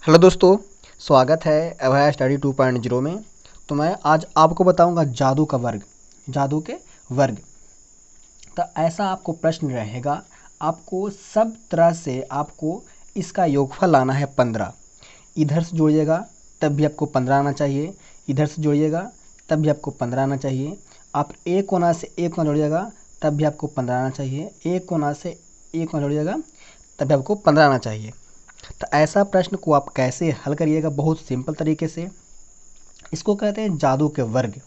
Hello दोस्तों, स्वागत है अभय स्टडी 2.0 में। तो मैं आज आपको बताऊंगा जादू का वर्ग, जादू के वर्ग। तो ऐसा आपको प्रश्न रहेगा, आपको सब तरह से आपको इसका योगफल लाना है 15। इधर से जोड़िएगा तब भी आपको 15 आना चाहिए, इधर से जोड़िएगा तब भी आपको 15 आना चाहिए। आप एक कोना से एक कोना जोड़िएगा तब भी आपको 15 आना चाहिए, एक कोना से एक कोना जोड़िएगा तब भी आपको 15 आना चाहिए। तो ऐसा प्रश्न को आप कैसे हल करिएगा, बहुत सिंपल तरीके से। इसको कहते हैं जादू के वर्ग।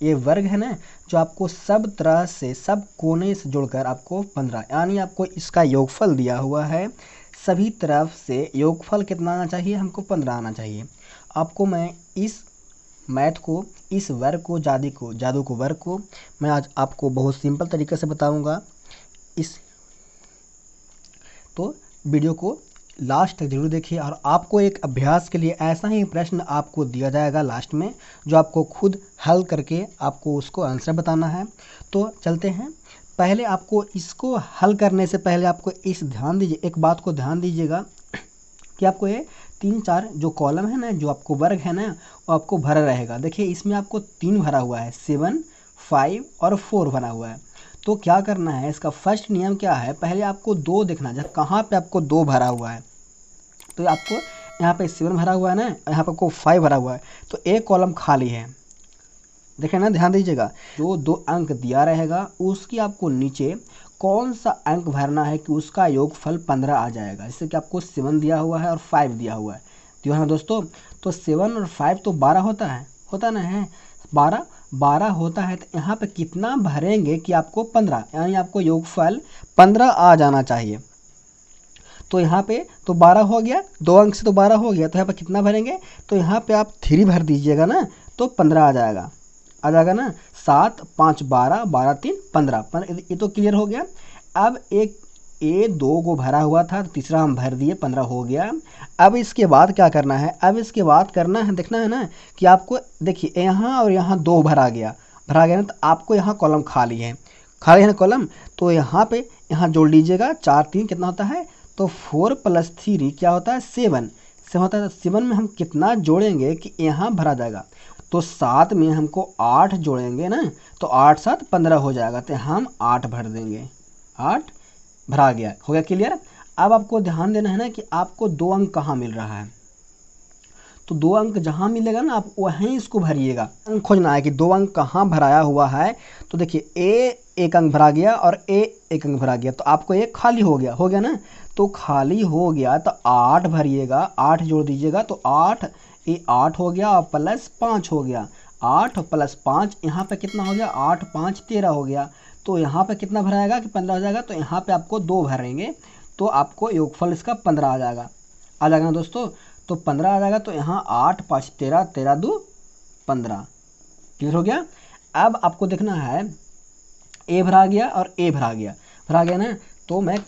ये वर्ग है ना, जो आपको सब तरह से सब कोने से जोड़कर आपको 15, यानी आपको इसका योगफल दिया हुआ है। सभी तरफ से योगफल कितना आना चाहिए, हमको 15 आना चाहिए। आपको मैं इस मैथ को, इस वर्ग को, जादू को वर्ग को मैं आज आपको बहुत सिंपल तरीके से बताऊंगा। इस तो वीडियो को लास्ट तक जरूर देखिए। और आपको एक अभ्यास के लिए ऐसा ही प्रश्न आपको दिया जाएगा लास्ट में, जो आपको खुद हल करके आपको उसको आंसर बताना है। तो चलते हैं। पहले आपको इसको हल करने से पहले आपको एक बात को ध्यान दीजिएगा कि आपको ये 3-4 जो कॉलम है ना, जो आपको वर्ग है ना, वो आपको भरा रहेगा। देखिए इसमें आपको 3 भरा हुआ है, 7, 5 और 4 भरा हुआ है। तो क्या करना है, इसका फर्स्ट नियम क्या है, पहले आपको 2 देखना है कहाँ पे आपको 2 भरा हुआ है। तो आपको यहाँ पे 7 भरा हुआ है ना, यहाँ पे आपको 5 भरा हुआ है, तो एक कॉलम खाली है। देखें ना, ध्यान दीजिएगा, जो 2 अंक दिया रहेगा उसकी आपको नीचे कौन सा अंक भरना है कि उसका योगफल 15 आ जाएगा। जैसे कि आपको 7 दिया हुआ है और 5 दिया हुआ है, तो यहाँ दोस्तों तो 7 और 5 तो 12 होता ना है, 12 होता है। तो यहाँ पे कितना भरेंगे कि आपको 15, यानी आपको योगफल 15 आ जाना चाहिए। तो यहाँ पे तो 12 हो गया, 2 अंक से तो 12 हो गया, तो यहाँ पे कितना भरेंगे, तो यहाँ पे आप 3 भर दीजिएगा ना, तो 15 आ जाएगा ना। 7, 5, 12, 12, 3, 15, ये तो क्लियर हो गया। अब एक ए 2 को भरा हुआ था, तो तीसरा हम भर दिए, 15 हो गया। अब इसके बाद क्या करना है, अब इसके बाद करना है, देखना है ना कि आपको, देखिए यहाँ और यहाँ 2 भरा गया ना, तो आपको यहाँ कॉलम खाली है ना कॉलम। तो यहाँ पे यहाँ जोड़ लीजिएगा, 4, 3 कितना होता है, तो 4 + 3 क्या होता है, 7 होता है। 7 में हम कितना जोड़ेंगे कि यहाँ भरा जाएगा, तो 7 में हमको 8 जोड़ेंगे ना, तो 8 7 15 हो जाएगा, तो हम 8 भर देंगे, 8 भरा गया, हो गया क्लियर। अब आपको ध्यान देना है ना कि आपको 2 अंक कहाँ मिल रहा है, तो 2 अंक जहाँ मिलेगा ना, आप वहीं इसको भरिएगा। अंक खोजना है कि 2 अंक कहाँ भराया हुआ है। तो देखिए ए 1 अंक भरा गया और ए 1 अंक भरा गया, तो आपको एक खाली हो गया ना। तो खाली हो गया तो 8 भरिएगा, 8 जोड़ दीजिएगा, तो 8 ये 8 हो गया और +5 हो गया। 8 + 5 यहाँ पे कितना हो गया, 8, 5, 13 हो गया। तो यहाँ पे कितना भराएगा कि 15 हो जाएगा, तो यहाँ पे आपको 2 भरेंगे, तो आपको योगफल इसका 15 आ जाएगा ना दोस्तों। तो 15 आ जाएगा, तो यहाँ 8, 5, 13, 13, 2, 15, क्लियर हो गया। अब आपको देखना है, ए भरा गया और ए भरा गया ना। तो मैं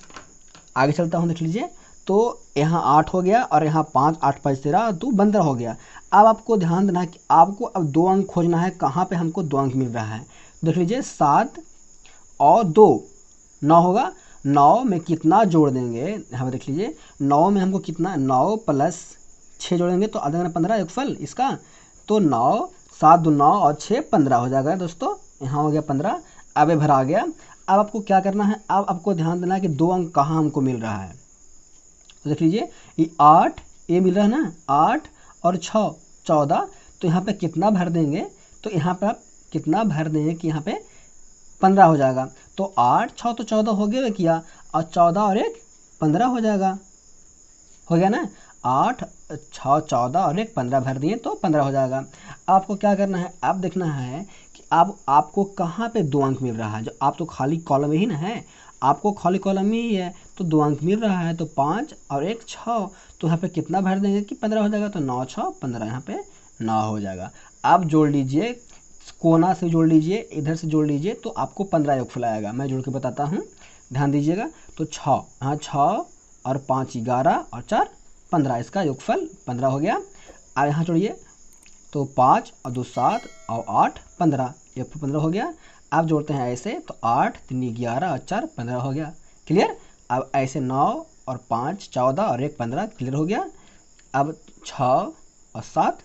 आगे चलता हूँ, देख लीजिए। तो यहाँ 8 हो गया और यहाँ 5, 8, 5, 13, 2, 15 हो गया। अब आपको ध्यान देना है कि आपको अब 2 अंक खोजना है, कहाँ पे हमको 2 अंक मिल रहा है। देख लीजिए, 7 और 2 9 होगा। 9 में कितना जोड़ देंगे, यहाँ पे देख लीजिए, 9 में हमको कितना, 9 + 6 जोड़ेंगे तो आ जाएगा 15 योगफल इसका। तो 9, 7, 2, 9 और 6, 15 हो जाएगा दोस्तों, यहाँ हो गया 15। अब ये भरा गया। अब आपको क्या करना है, अब आपको ध्यान देना है कि 2 अंक कहाँ हमको मिल रहा है। तो देख लीजिए, ये 8 ये मिल रहा है ना, 8 और 6 14, तो यहाँ पे कितना भर देंगे, तो यहाँ पे आप कितना भर देंगे कि यहाँ पे 15 हो जाएगा। तो 8, 6 तो 14 हो गया किया, और 14 और 1 15 हो जाएगा, हो गया ना। 8, 6, 14 और 1 15 भर दिए तो 15 हो जाएगा। आपको क्या करना है, अब देखना है कि अब आपको कहाँ पे 2 अंक मिल रहा है। जो आप तो खाली कॉलम ही ना है, आपको खाली कॉलम में ही है, तो 2 अंक मिल रहा है, तो 5 और 1 6, तो यहाँ पे कितना भर देंगे कि 15 हो जाएगा। तो 9, 6, 15, यहाँ पे 9 हो जाएगा। अब जोड़ लीजिए, कोना से जोड़ लीजिए, इधर से जोड़ लीजिए, तो आपको 15 योगफल आएगा। मैं जोड़ के बताता हूँ, ध्यान दीजिएगा। तो 6, हाँ 6 और 5 11 और 4 15, इसका योगफल 15 हो गया। अब यहाँ जोड़िए, तो 5 और 2 7 और 8 15, ये 15 हो गया। अब जोड़ते हैं ऐसे, तो 8, 3 11 और 4 15 हो गया, क्लियर। अब ऐसे 9 और 5 14 और 1 15, क्लियर हो गया। अब 6 और 7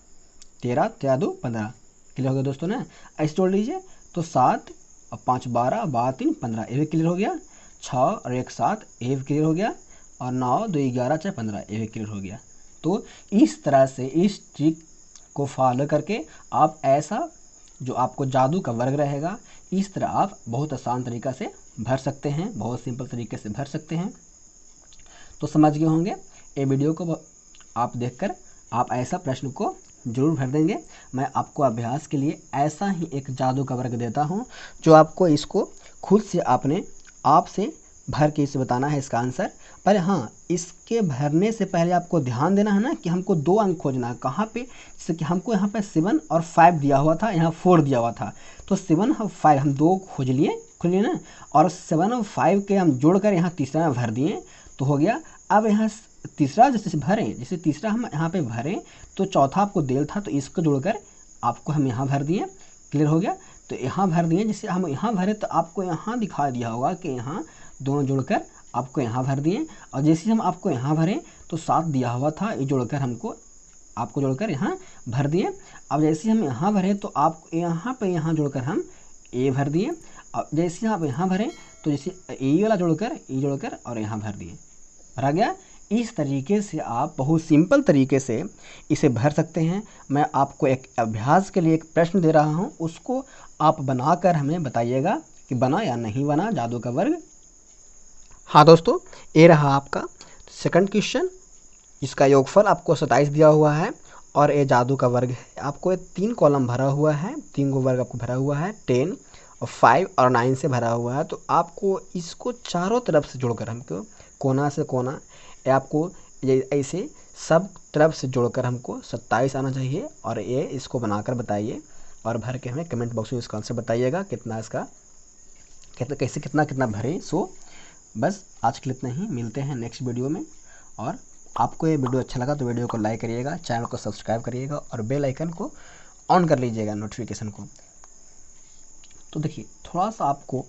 13, 13 2 15 क्लियर हो गया दोस्तों ना। ऐसे जोड़ लीजिए तो 7 और 5 12, 12 3 15, ये भी क्लियर हो गया। 6 और 1 7, ये भी क्लियर हो गया। और 9 2 11 4 15, ये भी क्लियर हो गया। तो इस तरह से इस ट्रिक को फॉलो करके आप ऐसा जो आपको जादू का वर्ग रहेगा, इस तरह आप बहुत आसान तरीक़ा से भर सकते हैं, बहुत सिंपल तरीके से भर सकते हैं। तो समझ गए होंगे। ये वीडियो को आप देखकर आप ऐसा प्रश्न को जरूर भर देंगे। मैं आपको अभ्यास के लिए ऐसा ही एक जादू का वर्ग देता हूँ जो आपको इसको खुद से आपने आप से भर के इसे बताना है इसका आंसर। पर हाँ, इसके भरने से पहले आपको ध्यान देना है ना कि हमको 2 अंक खोजना है। कहाँ पे? जैसे कि हमको यहाँ पे 7 और 5 दिया हुआ था, यहाँ 4 दिया हुआ था। तो 7 और 5 हम 2 खोज लिए ना, और 7 और 5 के हम जोड़कर यहाँ तीसरा में भर दिए तो हो गया। अब यहाँ तीसरा जैसे भरें, जैसे तीसरा हम यहाँ पे भरें तो चौथा आपको देल था, तो इसको जोड़कर आपको हम यहाँ भर दिए। क्लियर हो गया। तो यहाँ भर दिए, जैसे हम यहाँ भरे तो आपको यहाँ दिखा दिया होगा कि यहाँ दोनों जोड़कर आपको यहाँ भर दिए। और जैसे हम आपको यहाँ भरें तो 7 दिया हुआ था, ये जोड़कर आपको जोड़कर यहाँ भर दिए। अब जैसे हम यहाँ भरें तो आप यहाँ पे यहाँ जोड़कर हम ए भर दिए। अब जैसे आप यहाँ भरें तो जैसे ए वाला जोड़कर और यहाँ भर दिए, भरा गया। इस तरीके से आप बहुत सिंपल तरीके से इसे भर सकते हैं। मैं आपको एक अभ्यास के लिए एक प्रश्न दे रहा हूँ, उसको आप बनाकर हमें बताइएगा कि बना या नहीं बना जादू का वर्ग। हाँ दोस्तों, ये रहा आपका सेकंड क्वेश्चन। इसका योगफल आपको 27 दिया हुआ है और ये जादू का वर्ग है। आपको 3 कॉलम भरा हुआ है, 3 को वर्ग आपको भरा हुआ है, 10 और 5 और 9 से भरा हुआ है। तो आपको इसको चारों तरफ से जोड़कर हमको कोना से कोना आपको ऐसे सब तरफ से जोड़कर हमको 27 आना चाहिए। और ये इसको बनाकर बताइए और भर के हमें कमेंट बॉक्स में इसका आंसर बताइएगा कितना इसका कैसे कितना भरें। सो बस आज के लिए इतना ही, मिलते हैं नेक्स्ट वीडियो में। और आपको ये वीडियो अच्छा लगा तो वीडियो को लाइक करिएगा, चैनल को सब्सक्राइब करिएगा और बेल आइकन को ऑन कर लीजिएगा नोटिफिकेशन को। तो देखिए थोड़ा सा आपको